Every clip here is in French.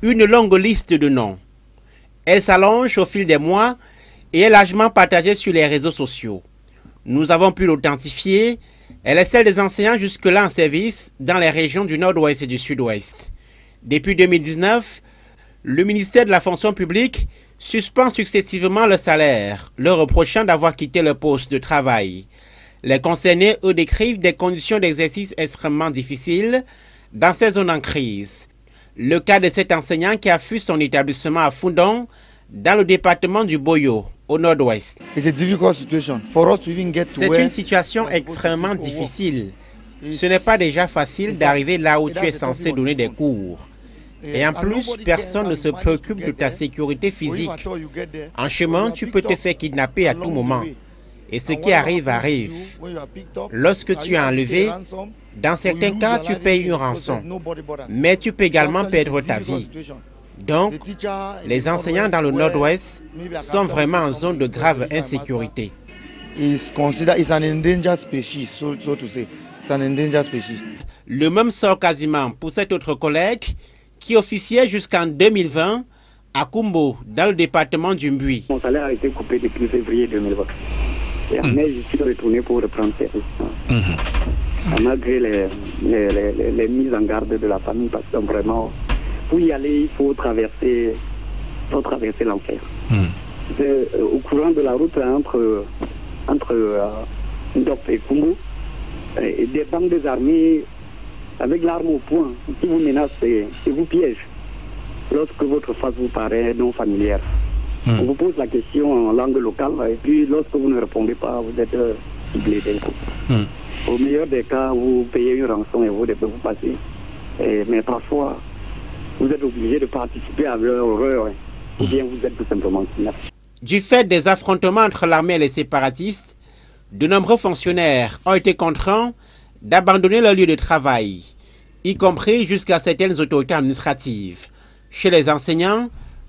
Une longue liste de noms. Elle s'allonge au fil des mois et est largement partagée sur les réseaux sociaux. Nous avons pu l'authentifier. Elle est celle des enseignants jusque-là en service dans les régions du Nord-Ouest et du Sud-Ouest. Depuis 2019, le ministère de la fonction publique suspend successivement le salaire, leur reprochant d'avoir quitté le poste de travail. Les concernés, eux, décrivent des conditions d'exercice extrêmement difficiles dans ces zones en crise. Le cas de cet enseignant qui a fui son établissement à Foundong, dans le département du Boyo, au nord-ouest. C'est une situation extrêmement difficile. Ce n'est pas déjà facile d'arriver là où tu es censé donner des cours. Et en plus, personne ne se préoccupe de ta sécurité physique. En chemin, tu peux te faire kidnapper à tout moment. Et ce qui arrive, arrive. Lorsque tu es enlevé, dans certains cas, tu payes une rançon. Mais tu peux également perdre ta vie. Donc, les enseignants dans le Nord-Ouest sont vraiment en zone de grave insécurité. Le même sort quasiment pour cet autre collègue qui officiait jusqu'en 2020 à Kumbo, dans le département du Mbui. Mon salaire a été coupé depuis février 2020. Et en mai, je suis retourné pour reprendre service. Malgré les mises en garde de la famille, parce que vraiment, pour y aller, il faut traverser l'enfer. Au courant de la route entre Ndop et Kumbo, des bandes armées avec l'arme au poing qui vous menacent et vous piègent lorsque votre face vous paraît non familière. On vous pose la question en langue locale et puis lorsque vous ne répondez pas, vous êtes ciblé d'un coup. Au meilleur des cas, vous payez une rançon et vous devez vous passer. Mais parfois, vous êtes obligé de participer à leur horreur ou bien vous êtes tout simplement kidnappé. Du fait des affrontements entre l'armée et les séparatistes, de nombreux fonctionnaires ont été contraints d'abandonner leur lieu de travail, y compris jusqu'à certaines autorités administratives. Chez les enseignants,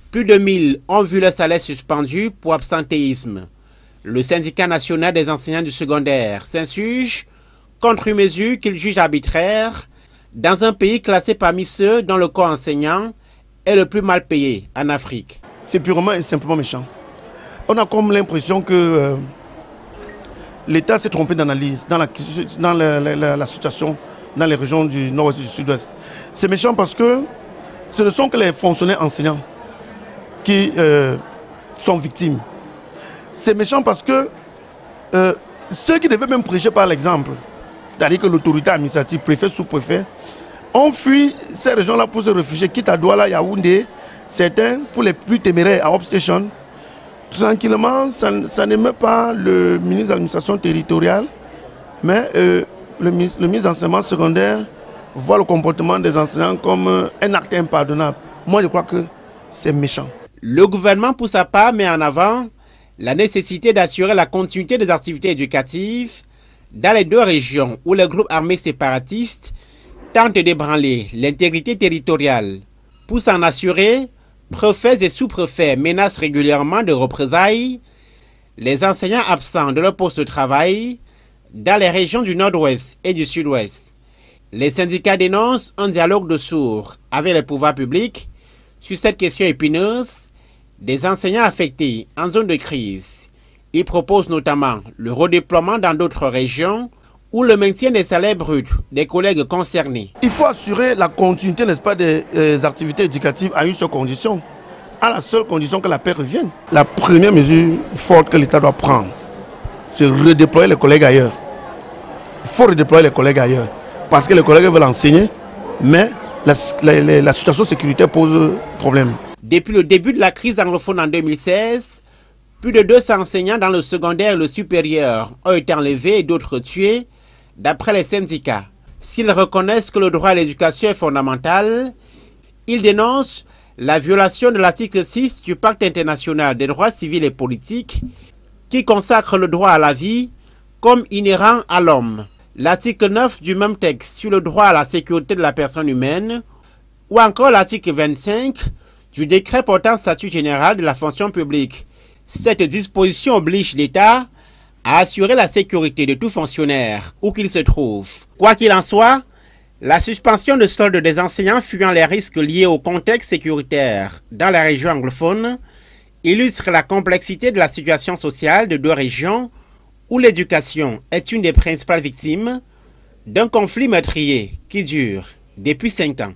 plus de 1000 ont vu leur salaire suspendu pour absentéisme. Le syndicat national des enseignants du secondaire s'insurge contre une mesure qu'il juge arbitraire dans un pays classé parmi ceux dont le corps enseignant est le plus mal payé en Afrique. C'est purement et simplement méchant. On a comme l'impression que l'État s'est trompé d'analyse dans la situation dans les régions du nord-ouest et du sud-ouest. C'est méchant parce que ce ne sont que les fonctionnaires enseignants qui sont victimes. C'est méchant parce que ceux qui devaient même prêcher par l'exemple, c'est-à-dire que l'autorité administrative, préfet, sous-préfet, ont fui ces régions-là pour se réfugier, quitte à Douala, Yaoundé, certains pour les plus téméraires à Upstation. Tranquillement, ça n'émeut pas le ministre de l'administration territoriale, mais le ministre d'enseignement secondaire voit le comportement des enseignants comme un acte impardonnable. Moi, je crois que c'est méchant. Le gouvernement, pour sa part, met en avant la nécessité d'assurer la continuité des activités éducatives dans les deux régions où les groupes armés séparatistes tentent d'ébranler l'intégrité territoriale. Pour s'en assurer, préfets et sous-préfets menacent régulièrement de représailles les enseignants absents de leur poste de travail dans les régions du Nord-Ouest et du Sud-Ouest. Les syndicats dénoncent un dialogue de sourds avec les pouvoirs publics sur cette question épineuse des enseignants affectés en zone de crise. Ils proposent notamment le redéploiement dans d'autres régions ou le maintien des salaires bruts des collègues concernés. Il faut assurer la continuité, n'est-ce pas, des activités éducatives à une seule condition, à la seule condition que la paix revienne. La première mesure forte que l'État doit prendre, c'est redéployer les collègues ailleurs. Il faut redéployer les collègues ailleurs, parce que les collègues veulent enseigner, mais la situation sécuritaire pose problème. Depuis le début de la crise anglophone en 2016, plus de 200 enseignants dans le secondaire et le supérieur ont été enlevés et d'autres tués, d'après les syndicats. S'ils reconnaissent que le droit à l'éducation est fondamental, ils dénoncent la violation de l'article 6 du Pacte international des droits civils et politiques qui consacre le droit à la vie comme inhérent à l'homme. L'article 9 du même texte sur le droit à la sécurité de la personne humaine ou encore l'article 25 du décret portant statut général de la fonction publique. Cette disposition oblige l'État à assurer la sécurité de tout fonctionnaire où qu'il se trouve. Quoi qu'il en soit, La suspension de solde des enseignants fuyant les risques liés au contexte sécuritaire dans la région anglophone illustre la complexité de la situation sociale de deux régions où l'éducation est une des principales victimes d'un conflit meurtrier qui dure depuis 5 ans.